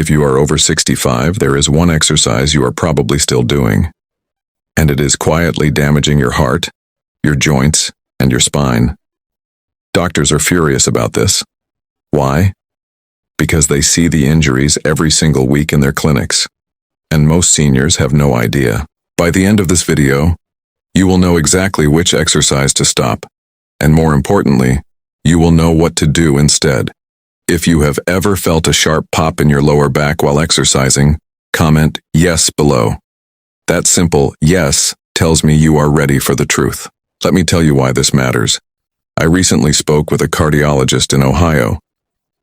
If you are over 65, there is one exercise you are probably still doing, and it is quietly damaging your heart, your joints, and your spine. Doctors are furious about this. Why? Because they see the injuries every single week in their clinics, and most seniors have no idea. By the end of this video, you will know exactly which exercise to stop, and more importantly, you will know what to do instead. If you have ever felt a sharp pop in your lower back while exercising, comment yes below. That simple yes tells me you are ready for the truth. Let me tell you why this matters. I recently spoke with a cardiologist in Ohio.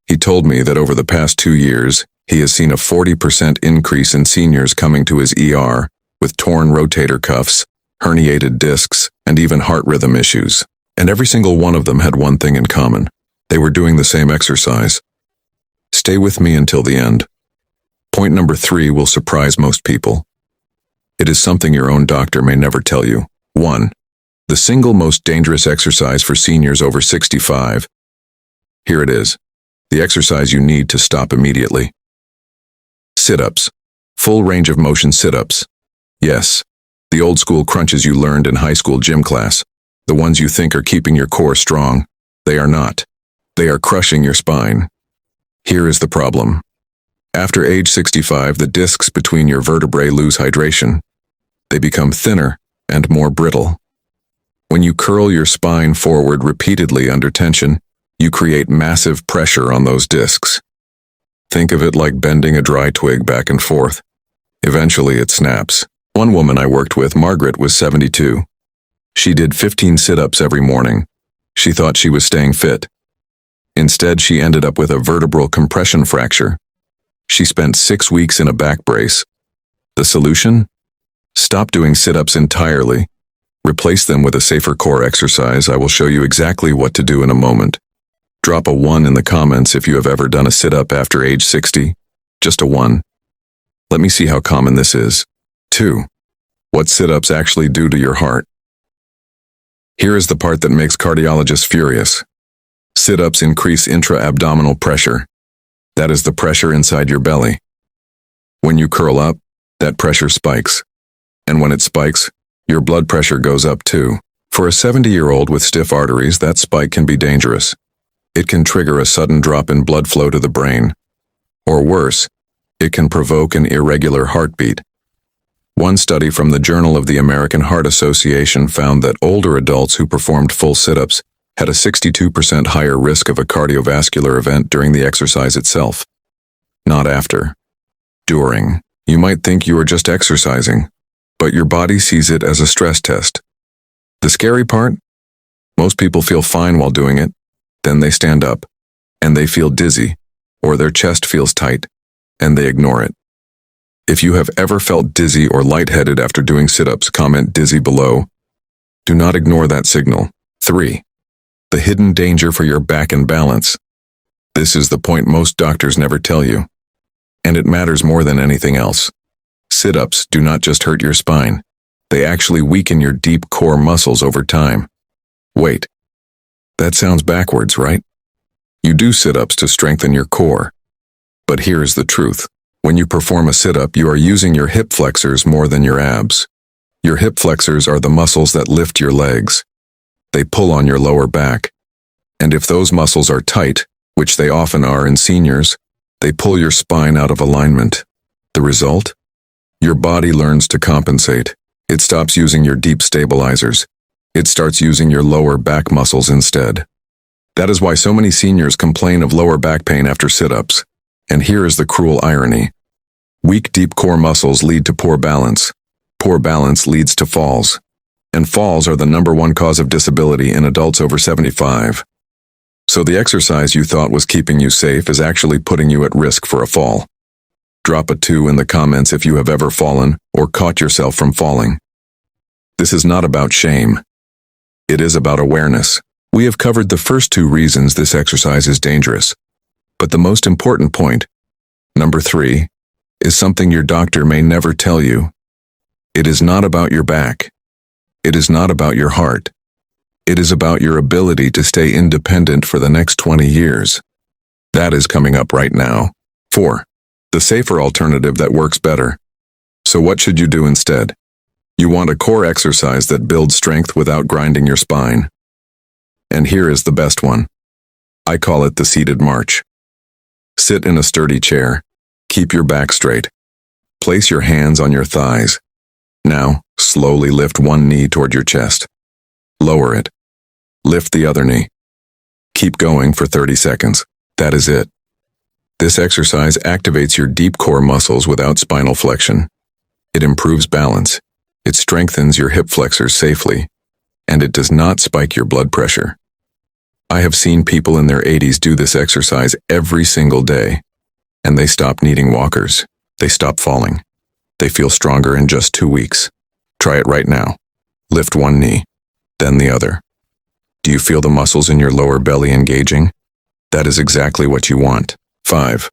He told me that over the past 2 years, he has seen a 40% increase in seniors coming to his ER with torn rotator cuffs, herniated discs, and even heart rhythm issues. And every single one of them had one thing in common. They were doing the same exercise. Stay with me until the end. Point number 3 will surprise most people. It is something your own doctor may never tell you. 1. The single most dangerous exercise for seniors over 65. Here it is. The exercise you need to stop immediately. Sit-ups. Full range of motion sit-ups. Yes, the old school crunches you learned in high school gym class. The ones you think are keeping your core strong. They are not. They are crushing your spine. Here is the problem. After age 65, the discs between your vertebrae lose hydration. They become thinner and more brittle. When you curl your spine forward repeatedly under tension, you create massive pressure on those discs. Think of it like bending a dry twig back and forth. Eventually it snaps. One woman I worked with, Margaret, was 72. She did 15 sit-ups every morning. She thought she was staying fit. Instead, she ended up with a vertebral compression fracture. She spent 6 weeks in a back brace. The solution? Stop doing sit-ups entirely. Replace them with a safer core exercise. I will show you exactly what to do in a moment. Drop a 1 in the comments if you have ever done a sit-up after age 60. Just a 1. Let me see how common this is. 2. What sit-ups actually do to your heart. Here is the part that makes cardiologists furious. Sit-ups increase intra-abdominal pressure. That is the pressure inside your belly. When you curl up, that pressure spikes. And when it spikes, your blood pressure goes up too. For a 70-year-old with stiff arteries, that spike can be dangerous. It can trigger a sudden drop in blood flow to the brain. Or worse, it can provoke an irregular heartbeat. One study from the Journal of the American Heart Association found that older adults who performed full sit-ups had a 62% higher risk of a cardiovascular event during the exercise itself. Not after. During. You might think you are just exercising, but your body sees it as a stress test. The scary part? Most people feel fine while doing it, then they stand up, and they feel dizzy, or their chest feels tight, and they ignore it. If you have ever felt dizzy or lightheaded after doing sit-ups, comment dizzy below. Do not ignore that signal. 3. The hidden danger for your back and balance. This is the point most doctors never tell you. And it matters more than anything else. Sit-ups do not just hurt your spine. They actually weaken your deep core muscles over time. Wait. That sounds backwards, right? You do sit-ups to strengthen your core. But here is the truth. When you perform a sit-up, you are using your hip flexors more than your abs. Your hip flexors are the muscles that lift your legs. They pull on your lower back. And if those muscles are tight, which they often are in seniors, they pull your spine out of alignment. The result? Your body learns to compensate. It stops using your deep stabilizers. It starts using your lower back muscles instead. That is why so many seniors complain of lower back pain after sit-ups. And here is the cruel irony. Weak deep core muscles lead to poor balance. Poor balance leads to falls. And falls are the #1 cause of disability in adults over 75. So the exercise you thought was keeping you safe is actually putting you at risk for a fall. Drop a 2 in the comments if you have ever fallen or caught yourself from falling. This is not about shame. It is about awareness. We have covered the first 2 reasons this exercise is dangerous. But the most important point, number 3, is something your doctor may never tell you. It is not about your back. It is not about your heart. It is about your ability to stay independent for the next 20 years. That is coming up right now. 4. the safer alternative that works better. So what should you do instead? You want a core exercise that builds strength without grinding your spine. And here is the best one. I call it the seated march. Sit in a sturdy chair. Keep your back straight. Place your hands on your thighs. Now, slowly lift one knee toward your chest. Lower it. Lift the other knee. Keep going for 30 seconds. That is it. This exercise activates your deep core muscles without spinal flexion. It improves balance. It strengthens your hip flexors safely. And it does not spike your blood pressure. I have seen people in their 80s do this exercise every single day. And they stop needing walkers. They stop falling. They feel stronger in just 2 weeks. Try it right now. Lift one knee, then the other. Do you feel the muscles in your lower belly engaging? That is exactly what you want. 5.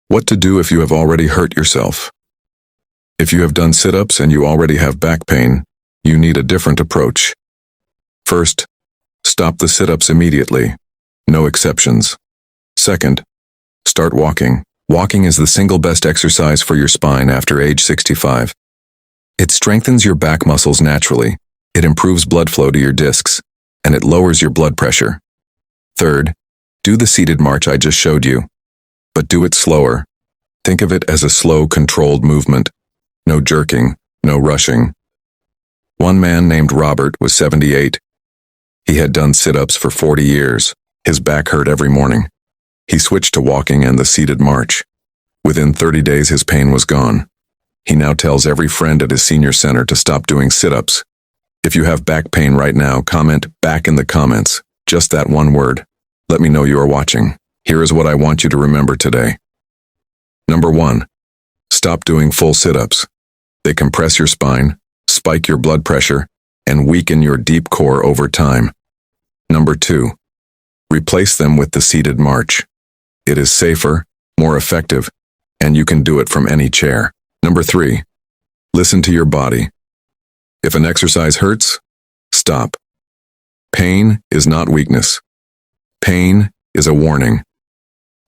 What to do if you have already hurt yourself? If you have done sit-ups and you already have back pain, you need a different approach. First, stop the sit-ups immediately. No exceptions. Second, start walking. Walking is the single best exercise for your spine after age 65. It strengthens your back muscles naturally, it improves blood flow to your discs, and it lowers your blood pressure. Third, do the seated march I just showed you, but do it slower. Think of it as a slow, controlled movement. No jerking, no rushing. One man named Robert was 78. He had done sit-ups for 40 years. His back hurt every morning. He switched to walking and the seated march. Within 30 days, his pain was gone. He now tells every friend at his senior center to stop doing sit-ups. If you have back pain right now, comment "back" in the comments. Just that one word. Let me know you are watching. Here is what I want you to remember today. Number 1. Stop doing full sit-ups. They compress your spine, spike your blood pressure, and weaken your deep core over time. Number 2. Replace them with the seated march. It is safer, more effective, and you can do it from any chair. Number 3. Listen to your body. If an exercise hurts, stop. Pain is not weakness. Pain is a warning.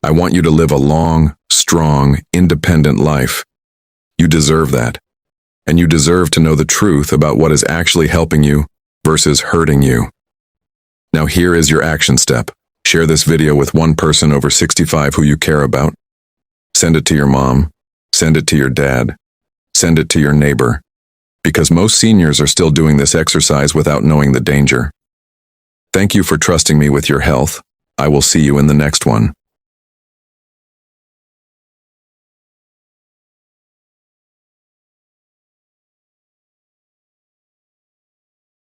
I want you to live a long, strong, independent life. You deserve that. And you deserve to know the truth about what is actually helping you versus hurting you. Now here is your action step. Share this video with one person over 65 who you care about. Send it to your mom. Send it to your dad. Send it to your neighbor. Because most seniors are still doing this exercise without knowing the danger. Thank you for trusting me with your health. I will see you in the next one.